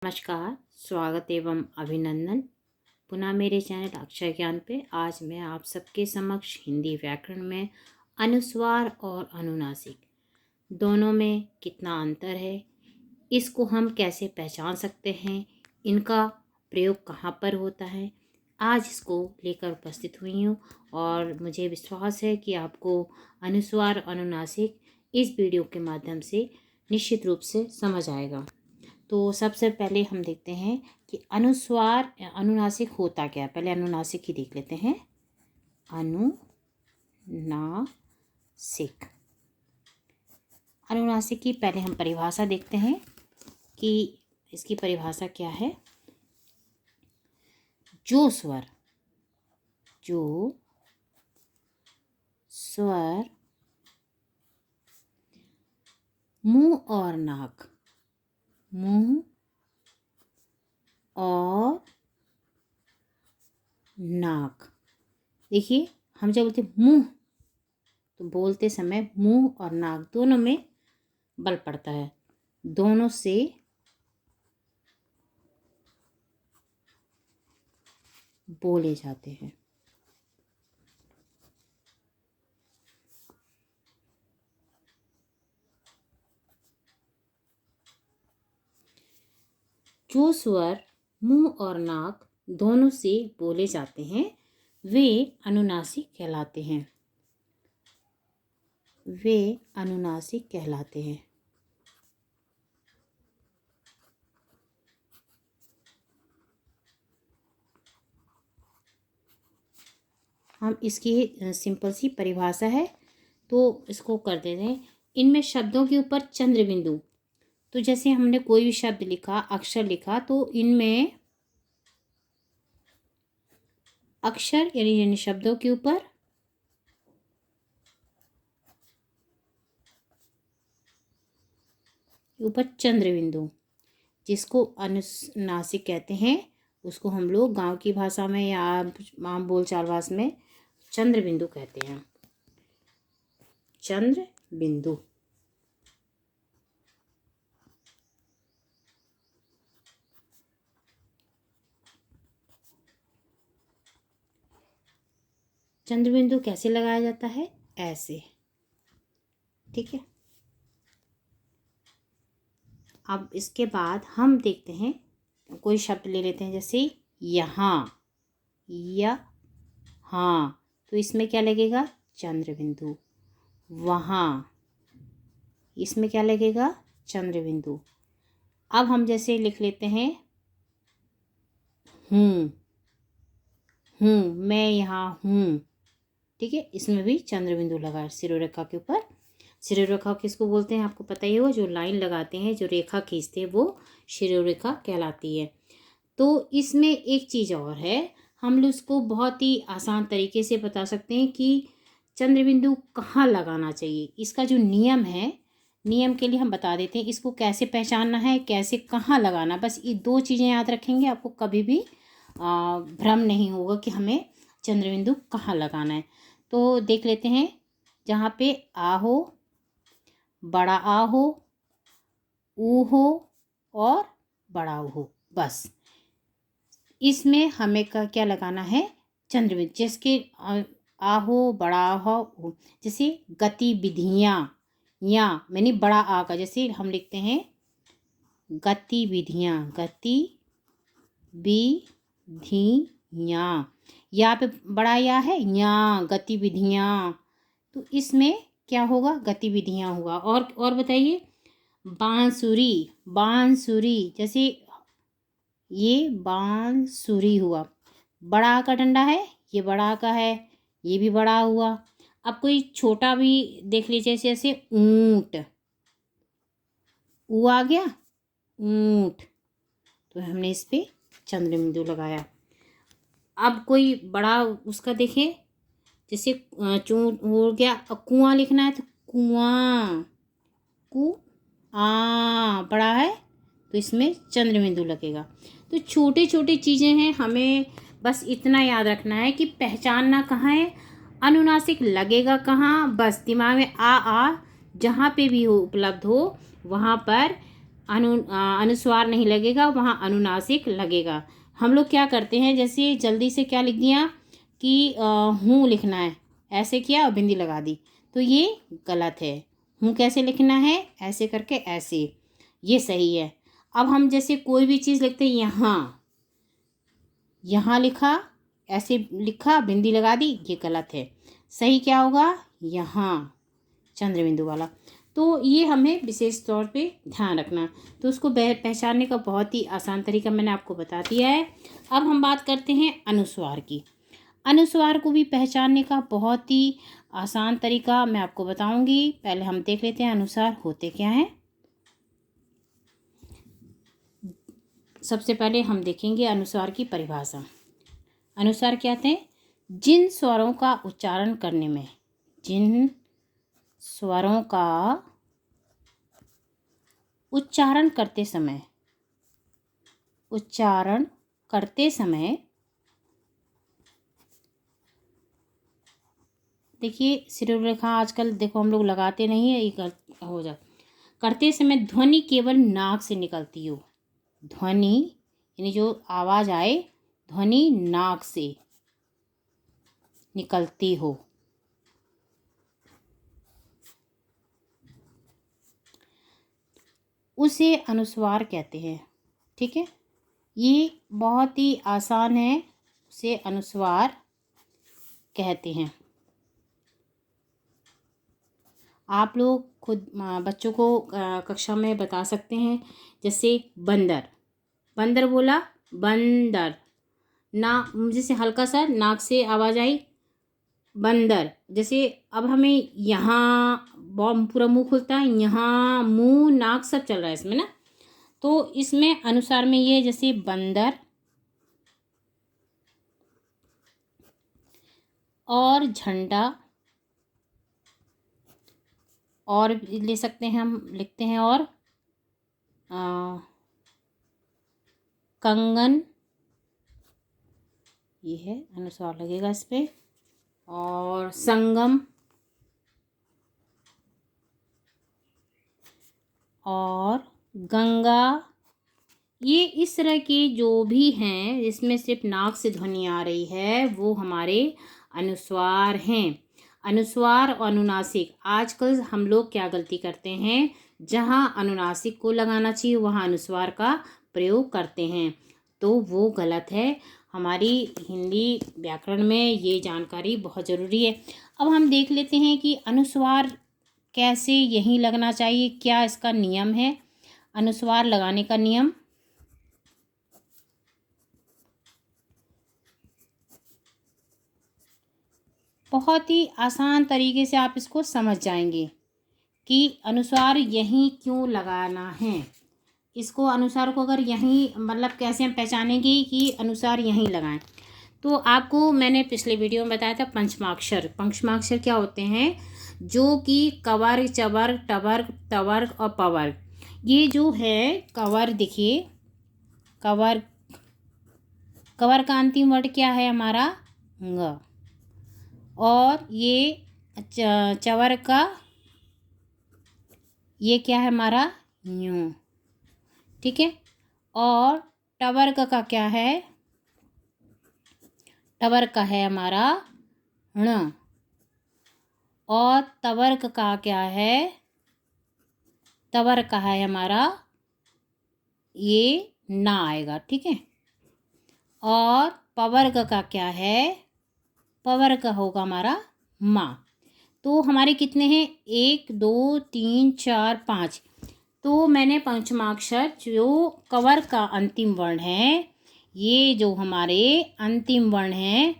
नमस्कार, स्वागत एवं अभिनंदन पुनः मेरे चैनल अक्षर ज्ञान पे। आज मैं आप सबके समक्ष हिंदी व्याकरण में अनुस्वार और अनुनासिक दोनों में कितना अंतर है, इसको हम कैसे पहचान सकते हैं, इनका प्रयोग कहाँ पर होता है, आज इसको लेकर उपस्थित हुई हूँ। और मुझे विश्वास है कि आपको अनुस्वार अनुनासिक इस वीडियो के माध्यम से निश्चित रूप से समझ आएगा। तो सबसे पहले हम देखते हैं कि अनुस्वार अनुनासिक होता क्या है। पहले अनुनासिक ही देख लेते हैं। अनुनासिक की पहले हम परिभाषा देखते हैं कि इसकी परिभाषा क्या है। जो स्वर मुंह और नाक, देखिए हम जब बोलते मुंह तो बोलते समय मुंह और नाक दोनों में बल पड़ता है, दोनों से बोले जाते हैं। जो स्वर मुंह और नाक दोनों से बोले जाते हैं वे अनुनासिक कहलाते हैं। हम इसकी सिंपल सी परिभाषा है तो इसको कर देते हैं। इनमें शब्दों के ऊपर चंद्र बिंदु, तो जैसे हमने कोई भी शब्द लिखा, अक्षर लिखा, तो इनमें अक्षर यानी शब्दों के ऊपर चंद्र बिंदु, जिसको अनुनासिक कहते हैं, उसको हम लोग गांव की भाषा में या आम बोलचाल भाषा में चंद्र बिंदु कहते हैं। चंद्र बिंदु चंद्र बिंदु कैसे लगाया जाता है? ऐसे, ठीक है। अब इसके बाद हम देखते हैं, कोई शब्द ले लेते हैं, जैसे यहाँ, तो इसमें क्या लगेगा? चंद्र बिंदु। वहाँ, इसमें क्या लगेगा? चंद्र बिंदु। अब हम जैसे लिख लेते हैं हूँ, मैं यहाँ हूँ, ठीक है, इसमें भी चंद्र बिंदु लगा शिरोरेखा के ऊपर। शिरोरेखा किसको बोलते हैं आपको पता ही होगा, जो लाइन लगाते हैं, जो रेखा खींचते हैं, वो शिरोरेखा कहलाती है। तो इसमें एक चीज़ और है, हम लोग इसको बहुत ही आसान तरीके से बता सकते हैं कि चंद्र बिंदु कहाँ लगाना चाहिए। इसका जो नियम है, नियम के लिए हम बता देते हैं इसको कैसे पहचानना है, कैसे कहाँ लगाना। बस ये दो चीज़ें याद रखेंगे, आपको कभी भी भ्रम नहीं होगा कि हमें चंद्र बिंदु कहाँ लगाना है। तो देख लेते हैं, जहाँ पे आ हो, बड़ा आ हो, ऊ हो और बड़ा ऊ हो, बस इसमें हमें क्या लगाना है? चंद्र बिंदु। जिसके आ हो, बड़ा हो, जैसे गतिविधियाँ, या मैंने बड़ा आ का, जैसे हम लिखते हैं गतिविधियाँ, यहाँ पे बड़ा या है, यहाँ गतिविधियाँ, तो इसमें क्या होगा? गतिविधियाँ होगा। और बताइए, बांसुरी, जैसे ये बांसुरी हुआ, बड़ा आ का डंडा है, ये बड़ा आ का है, ये भी बड़ा हुआ। अब कोई छोटा भी देख लीजिए, जैसे ऊंट, ऊ आ गया, ऊंट, तो हमने इस पे चंद्र बिंदु लगाया। अब कोई बड़ा उसका देखें, जैसे चूंट हो गया, कुआं लिखना है तो कुआं, बड़ा है तो इसमें चंद्र बिंदु लगेगा। तो छोटे छोटे चीज़ें हैं, हमें बस इतना याद रखना है कि पहचानना कहाँ है, अनुनासिक लगेगा कहाँ। बस दिमाग में आ जहाँ पे भी हो, उपलब्ध हो, वहाँ पर अनुस्वार नहीं लगेगा, वहाँ अनुनासिक लगेगा। हम लोग क्या करते हैं, जैसे जल्दी से क्या लिख दिया कि हूँ लिखना है, ऐसे किया और बिंदी लगा दी, तो ये गलत है। हूँ कैसे लिखना है, ऐसे करके, ऐसे, ये सही है। अब हम जैसे कोई भी चीज़ लिखते हैं, यहाँ लिखा, ऐसे लिखा, बिंदी लगा दी, ये गलत है। सही क्या होगा, यहाँ चंद्र बिंदु वाला। तो ये हमें विशेष तौर पे ध्यान रखना। तो उसको पहचानने का बहुत ही आसान तरीका मैंने आपको बता दिया है। अब हम बात करते हैं अनुस्वार की। अनुस्वार को भी पहचानने का बहुत ही आसान तरीका मैं आपको बताऊंगी। पहले हम देख लेते हैं अनुस्वार होते क्या हैं। सबसे पहले हम देखेंगे अनुस्वार की परिभाषा। अनुस्वार क्या थे, जिन स्वरों का उच्चारण करने में, जिन स्वरों का उच्चारण करते समय देखिए शिरोरेखा आजकल देखो हम लोग लगाते नहीं है, ये हो जा करते समय ध्वनि केवल नाक से निकलती हो। ध्वनि यानी जो आवाज़ आए, ध्वनि नाक से निकलती हो, उसे अनुस्वार कहते हैं। ठीक है, ये बहुत ही आसान है, उसे अनुस्वार कहते हैं। आप लोग खुद बच्चों को कक्षा में बता सकते हैं। जैसे बंदर, बंदर बोला, बंदर, ना जैसे हल्का सा नाक से आवाज़ आई, बंदर। जैसे अब हमें यहाँ पूरा मुंह खुलता है, यहाँ मुंह नाक सब चल रहा है इसमें ना, तो इसमें अनुसार में ये जैसे बंदर और झंडा, और ले सकते हैं हम, लिखते हैं और कंगन, ये है अनुस्वार लगेगा इस पे, और संगम और गंगा। ये इस तरह के जो भी हैं जिसमें सिर्फ नाक से ध्वनि आ रही है वो हमारे अनुस्वार हैं। अनुस्वार और अनुनासिक, आजकल हम लोग क्या गलती करते हैं, जहाँ अनुनासिक को लगाना चाहिए वहाँ अनुस्वार का प्रयोग करते हैं, तो वो गलत है। हमारी हिंदी व्याकरण में ये जानकारी बहुत ज़रूरी है। अब हम देख लेते हैं कि अनुस्वार कैसे यहीं लगना चाहिए, क्या इसका नियम है, अनुस्वार लगाने का नियम। बहुत ही आसान तरीके से आप इसको समझ जाएंगे कि अनुस्वार यहीं क्यों लगाना है। इसको अनुस्वार को अगर यहीं, मतलब कैसे हम पहचानेंगे कि अनुस्वार यहीं लगाएं, तो आपको मैंने पिछले वीडियो में बताया था पंचमाक्षर। पंचमाक्षर क्या होते हैं, जो कि कवर्ग, चवर्ग, टवर्ग, तवर्ग और पवर्ग। ये जो है कवर्ग, देखिए कवर्ग, कवर्ग का अंतिम वर्ड क्या है हमारा, ङ, और ये चवर्ग का ये क्या है हमारा, यूं। ठीक है, और टवर्ग का क्या है, टवर्ग का है हमारा ण, और तवर्ग का क्या है, तवर्ग का है हमारा ये ना आएगा। ठीक है, और पवर्ग का क्या है, पवर्ग का होगा हमारा माँ। तो हमारे कितने हैं, 1 2 3 4 5। तो मैंने पंचमाक्षर जो कवर्ग का अंतिम वर्ण है, ये जो हमारे अंतिम वर्ण हैं,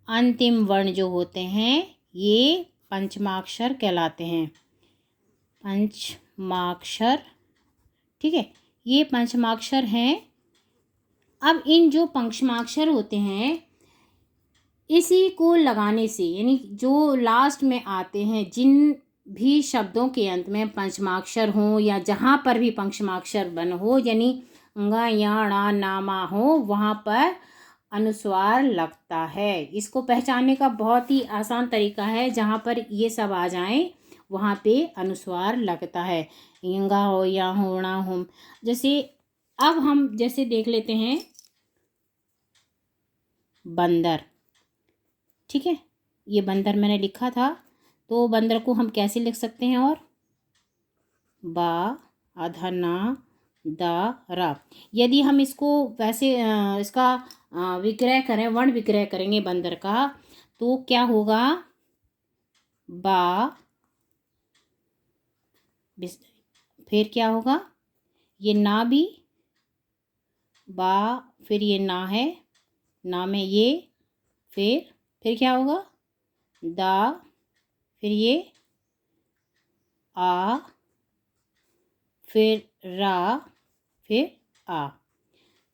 अंतिम वर्ण जो होते हैं ये पंचमाक्षर कहलाते हैं, पंचमाक्षर। ठीक है, ये पंचमाक्षर हैं। अब इन जो पंचमाक्षर होते हैं, इसी को लगाने से, यानी जो लास्ट में आते हैं, जिन भी शब्दों के अंत में पंचमाक्षर हो या जहाँ पर भी पंचमाक्षर बन हो, यानी ङ या ण ना मा हो, वहाँ पर अनुस्वार लगता है। इसको पहचानने का बहुत ही आसान तरीका है, जहाँ पर ये सब आ जाएं वहाँ पे अनुस्वार लगता है। इंगा हो या होना हो। जैसे अब हम जैसे देख लेते हैं बंदर, ठीक है, ये बंदर मैंने लिखा था, तो बंदर को हम कैसे लिख सकते हैं? और बा आधा ना दा रा। यदि हम इसको वैसे इसका विग्रह करें, वर्ण विग्रह करेंगे बंदर का, तो क्या होगा? बा, फिर क्या होगा? ये ना भी बा, फिर ये ना है, ना में ये, फिर क्या होगा? दा, फिर ये आ, फिर रा, फिर आ।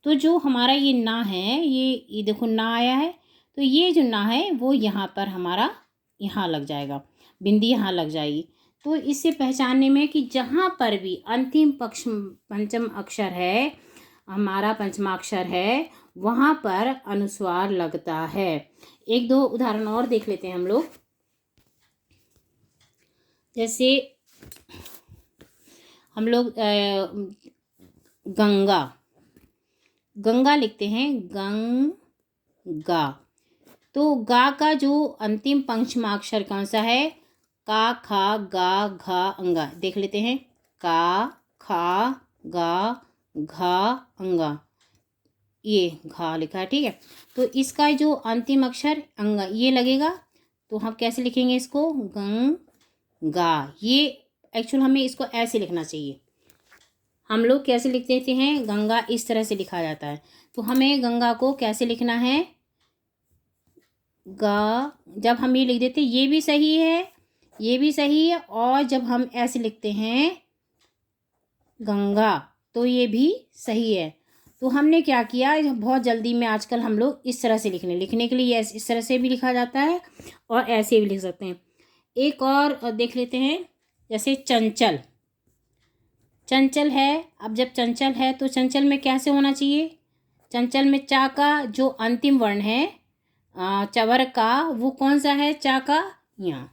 तो जो हमारा ये ना है, ये देखो ना आया है, तो ये जो ना है वो यहाँ पर हमारा यहाँ लग जाएगा, बिंदी यहाँ लग जाएगी। तो इससे पहचानने में कि जहाँ पर भी अंतिम पंचम अक्षर है, हमारा पंचमाक्षर है, वहाँ पर अनुस्वार लगता है। एक दो उदाहरण और देख लेते हैं हम लोग। जैसे हम लोग गंगा, गंगा लिखते हैं, गंगा। तो गा का जो अंतिम पंचमाक्षर कौन सा है? का, खा, गा, घा, अंगा। देख लेते हैं, का, खा, गा, घा, अंगा, ये घा लिखा है, ठीक है। तो इसका जो अंतिम अक्षर अंगा ये लगेगा, तो हम कैसे लिखेंगे इसको? गंगा। ये एक्चुअल हमें इसको ऐसे लिखना चाहिए। हम लोग कैसे लिख देते हैं? गंगा इस तरह से लिखा जाता है। तो हमें गंगा को कैसे लिखना है? गा। जब हम ये लिख देते हैं, ये भी सही है, ये भी सही है, और जब हम ऐसे लिखते हैं गंगा, तो ये भी सही है। तो हमने क्या किया, बहुत जल्दी में आजकल हम लोग इस तरह से लिखने के लिए इस तरह से भी लिखा जाता है और ऐसे भी लिख सकते हैं। एक और देख लेते हैं, जैसे चंचल, चंचल है। अब जब चंचल है तो चंचल में कैसे होना चाहिए? चंचल में चा का जो अंतिम वर्ण है चवर का, वो कौन सा है? चा का यहाँ,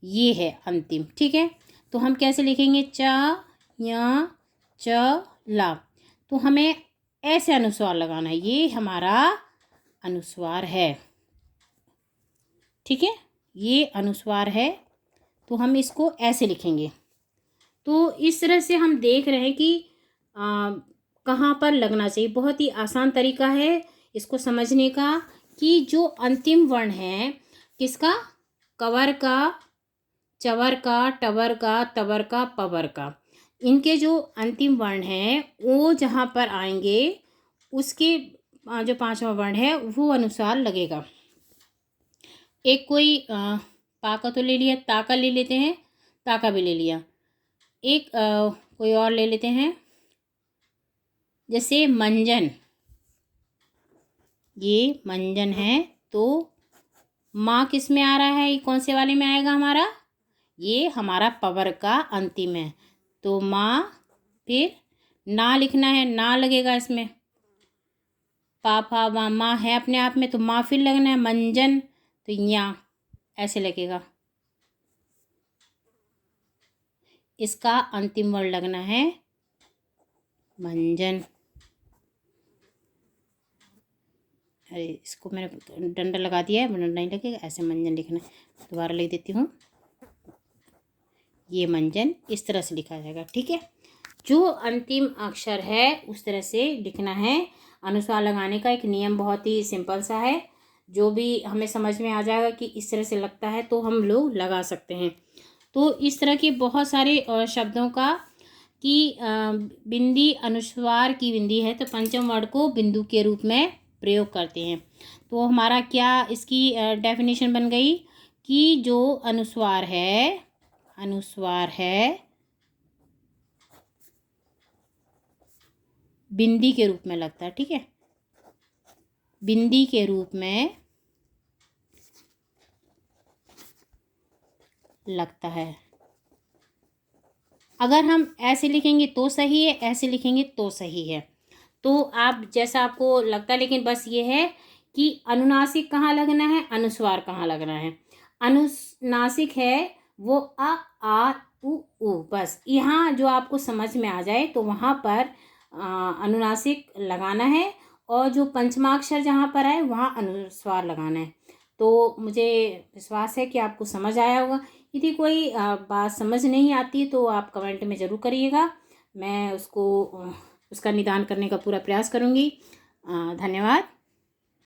ये है अंतिम, ठीक है। तो हम कैसे लिखेंगे? चा या च ला। तो हमें ऐसे अनुस्वार लगाना है, ये हमारा अनुस्वार है, ठीक है, ये अनुस्वार है। तो हम इसको ऐसे लिखेंगे। तो इस तरह से हम देख रहे हैं कि कहाँ पर लगना चाहिए। बहुत ही आसान तरीका है इसको समझने का, कि जो अंतिम वर्ण है किसका? कवर का, चवर का, टवर का, तवर का, पवर का, इनके जो अंतिम वर्ण हैं वो जहाँ पर आएंगे, उसके जो पांचवा वर्ण है वो अनुसार लगेगा। एक कोई पा का तो ले लिया, ता का ले लेते हैं, ता का भी ले लिया। एक कोई और ले लेते हैं, जैसे मंजन, ये मंजन है, तो माँ किस में आ रहा है? ये कौन से वाले में आएगा हमारा? ये हमारा पवर का अंतिम है। तो माँ, फिर ना लिखना है, ना लगेगा इसमें, पा फा वा माँ है अपने आप में, तो माँ फिर लगना है, मंजन, तो यहाँ ऐसे लगेगा। इसका अंतिम वर्ण लगना है मंजन। अरे इसको मैंने डंडा लगा दिया है, डंडा नहीं लगेगा, ऐसे मंजन लिखना है। दोबारा लिख देती हूँ, ये मंजन इस तरह से लिखा जाएगा, ठीक है। जो अंतिम अक्षर है उस तरह से लिखना है। अनुस्वार लगाने का एक नियम बहुत ही सिंपल सा है, जो भी हमें समझ में आ जाएगा कि इस तरह से लगता है तो हम लोग लगा सकते हैं। तो इस तरह के बहुत सारे शब्दों का कि बिंदी अनुस्वार की बिंदी है तो पंचम वर्ण को बिंदु के रूप में प्रयोग करते हैं। तो हमारा क्या इसकी डेफिनेशन बन गई कि जो अनुस्वार है बिंदी के रूप में लगता है, ठीक है, बिंदी के रूप में लगता है। अगर हम ऐसे लिखेंगे तो सही है, ऐसे लिखेंगे तो सही है, तो आप जैसा आपको लगता है। लेकिन बस ये है कि अनुनासिक कहाँ लगना है, अनुस्वार कहाँ लगना है। अनुनासिक है वो अ आ उ बस यहाँ जो आपको समझ में आ जाए तो वहाँ पर अनुनासिक लगाना है, और जो पंचमाक्षर जहाँ पर आए वहाँ अनुस्वार लगाना है। तो मुझे विश्वास है कि आपको समझ आया होगा। यदि कोई बात समझ नहीं आती तो आप कमेंट में ज़रूर करिएगा, मैं उसका निदान करने का पूरा प्रयास करूँगी। धन्यवाद।